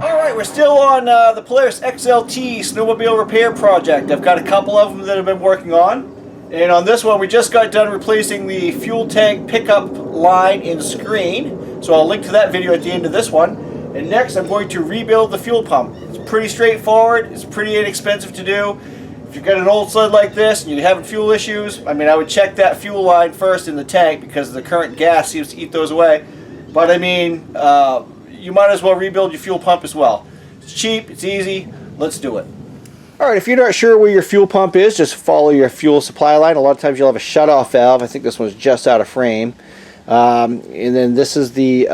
Alright, we're still on the Polaris XLT snowmobile repair project. I've got a couple of them that I've been working on. And on this one, we just got done replacing the fuel tank pickup line and screen. So I'll link to that video at the end of this one. And next, I'm going to rebuild the fuel pump. It's pretty straightforward. It's pretty inexpensive to do. If you've got an old sled like this and you're having fuel issues, I mean, I would check that fuel line first in the tank because the current gas seems to eat those away. But I mean, you might as well rebuild your fuel pump as well. It's cheap, it's easy, let's do it. Alright, if you're not sure where your fuel pump is, just follow your fuel supply line. A lot of times you'll have a shutoff valve. I think this one's just out of frame. And then this is the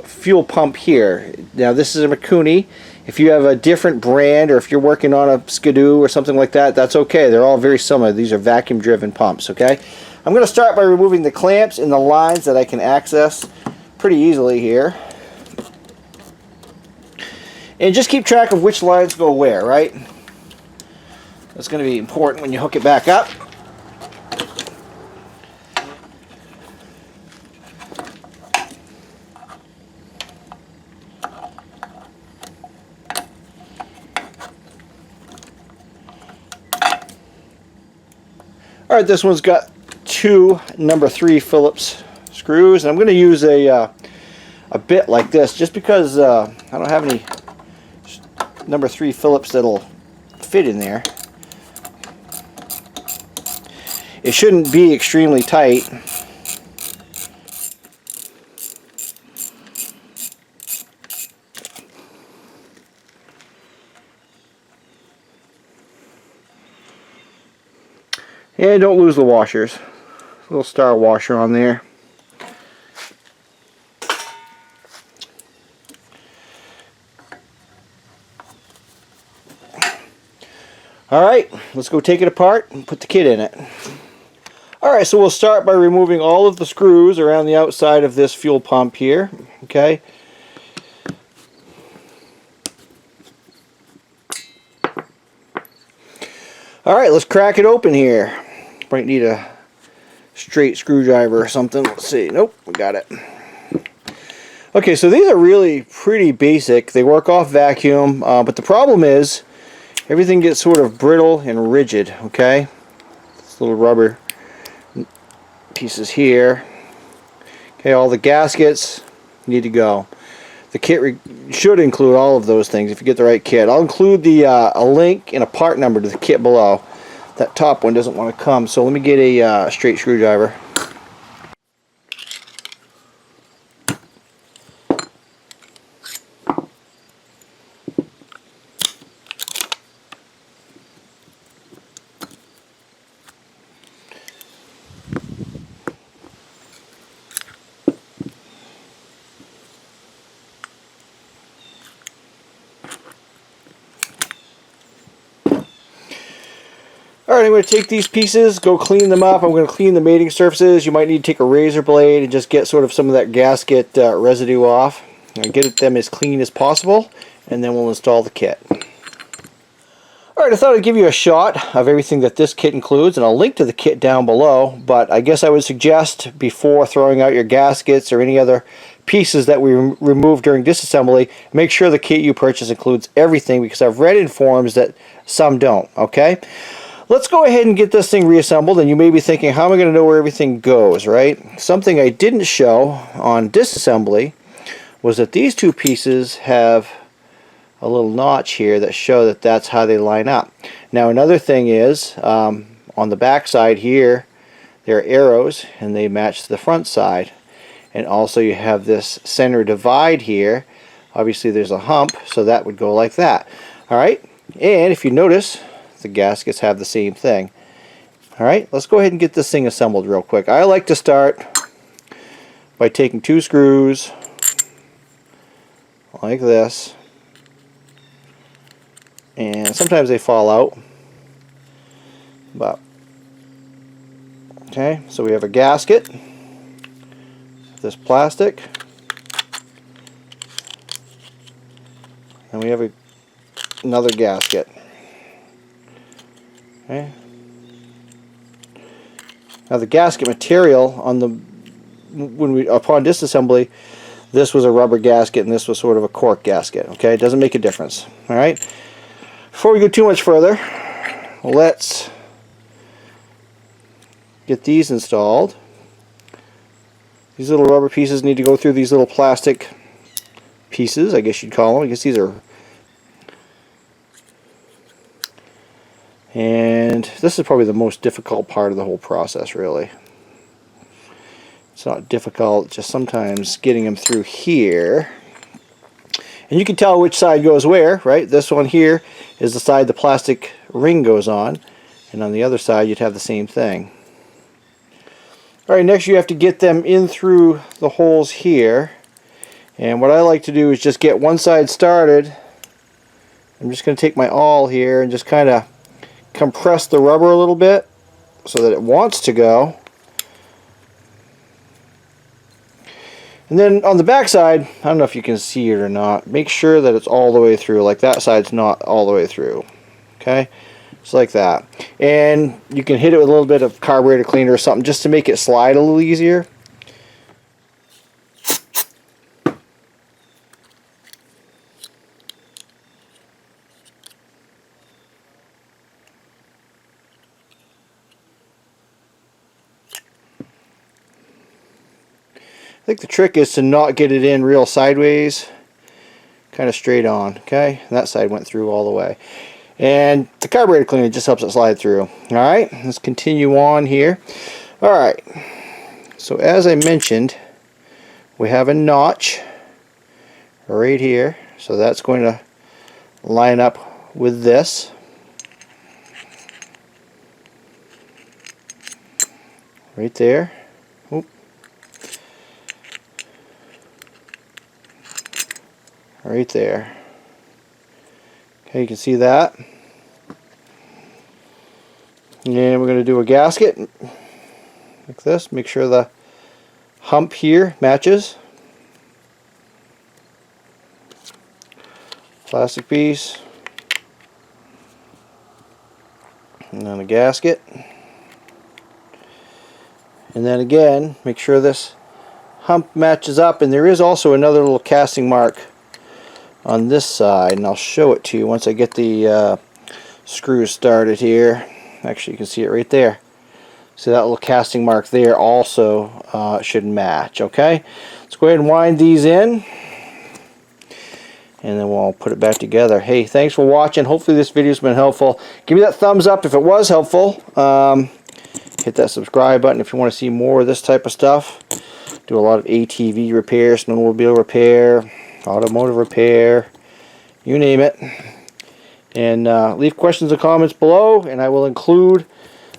fuel pump here. Now this is a Mikuni. If you have a different brand or if you're working on a Skidoo or something like that, that's okay. They're all very similar. These are vacuum driven pumps, okay? I'm going to start by removing the clamps and the lines that I can access pretty easily here. And just keep track of which lines go where, right? That's going to be important when you hook it back up. Alright, this one's got two number 3 Phillips screws, and I'm going to use a bit like this just because I don't have any number 3 Phillips that'll fit in there. It shouldn't be extremely tight. And don't lose the washers. Little star washer on there. Alright, let's go take it apart and put the kit in it. Alright, so we'll start by removing all of the screws around the outside of this fuel pump here. Okay. Alright, let's crack it open here. Might need a straight screwdriver or something. Let's see. Nope, we got it. Okay, so these are really pretty basic. They work off vacuum, but the problem is everything gets sort of brittle and rigid, okay? This little rubber pieces here. Okay, all the gaskets need to go. The kit should include all of those things if you get the right kit. I'll include the a link and a part number to the kit below. That top one doesn't want to come, so let me get a straight screwdriver. Alright, I'm going to take these pieces, go clean them up. I'm going to clean the mating surfaces. You might need to take a razor blade and just get sort of some of that gasket residue off. And get them as clean as possible, and then we'll install the kit. Alright, I thought I'd give you a shot of everything that this kit includes, and I'll link to the kit down below, but I guess I would suggest before throwing out your gaskets or any other pieces that we remove during disassembly, make sure the kit you purchase includes everything, because I've read in forums that some don't, okay? Let's go ahead and get this thing reassembled, and you may be thinking, how am I going to know where everything goes, right? Something I didn't show on disassembly was that these two pieces have a little notch here that show that that's how they line up. Now another thing is, on the back side here, there are arrows, and they match the front side. And also you have this center divide here. Obviously there's a hump, so that would go like that. Alright, and if you notice, the gaskets have the same thing. Alright, let's go ahead and get this thing assembled real quick. I like to start by taking 2 screws like this, and sometimes they fall out, but okay, so we have a gasket, this plastic, and we have another gasket. Okay. Now the gasket material on the upon disassembly, this was a rubber gasket and this was sort of a cork gasket. Okay, it doesn't make a difference. All right. Before we go too much further, let's get these installed. These little rubber pieces need to go through these little plastic pieces, I guess you'd call them. I guess these are. And this is probably the most difficult part of the whole process, really. It's not difficult, just sometimes getting them through here. And you can tell which side goes where, right? This one here is the side the plastic ring goes on, and on the other side you'd have the same thing. Alright, next you have to get them in through the holes here. And what I like to do is just get one side started. I'm just going to take my awl here and just kind of compress the rubber a little bit so that it wants to go. And then on the back side, I don't know if you can see it or not, make sure that it's all the way through. Like that side's not all the way through. Okay? Just like that. And you can hit it with a little bit of carburetor cleaner or something just to make it slide a little easier. I think the trick is to not get it in real sideways, kind of straight on. Okay, and that side went through all the way. And the carburetor cleaner just helps it slide through. Alright, let's continue on here. Alright, so as I mentioned, we have a notch right here. So that's going to line up with this. Right there. Oop. Right there. Okay, you can see that. And we're going to do a gasket like this. Make sure the hump here matches. Plastic piece. And then a gasket. And then again, make sure this hump matches up. And there is also another little casting mark on this side, and I'll show it to you once I get the screws started here. Actually, you can see it right there. See that little casting mark there also should match. Okay, let's go ahead and wind these in, and then we'll put it back together. Hey, thanks for watching. Hopefully this video's been helpful. Give me that thumbs up if it was helpful. Hit that subscribe button if you want to see more of this type of stuff. Do a lot of ATV repair, snowmobile repair, automotive repair, you name it. And leave questions and comments below, and I will include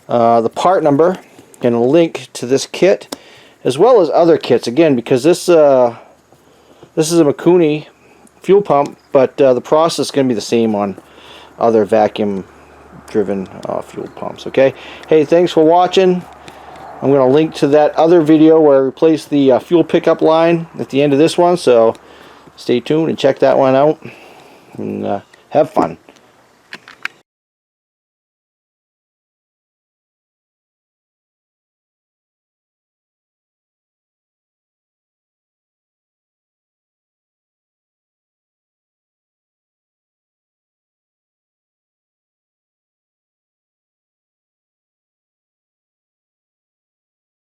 the part number and a link to this kit as well as other kits, again, because this is a Mikuni fuel pump, but the process is going to be the same on other vacuum driven fuel pumps. Okay, hey, thanks for watching. I'm going to link to that other video where I replaced the fuel pickup line at the end of this one, so stay tuned and check that one out, and have fun.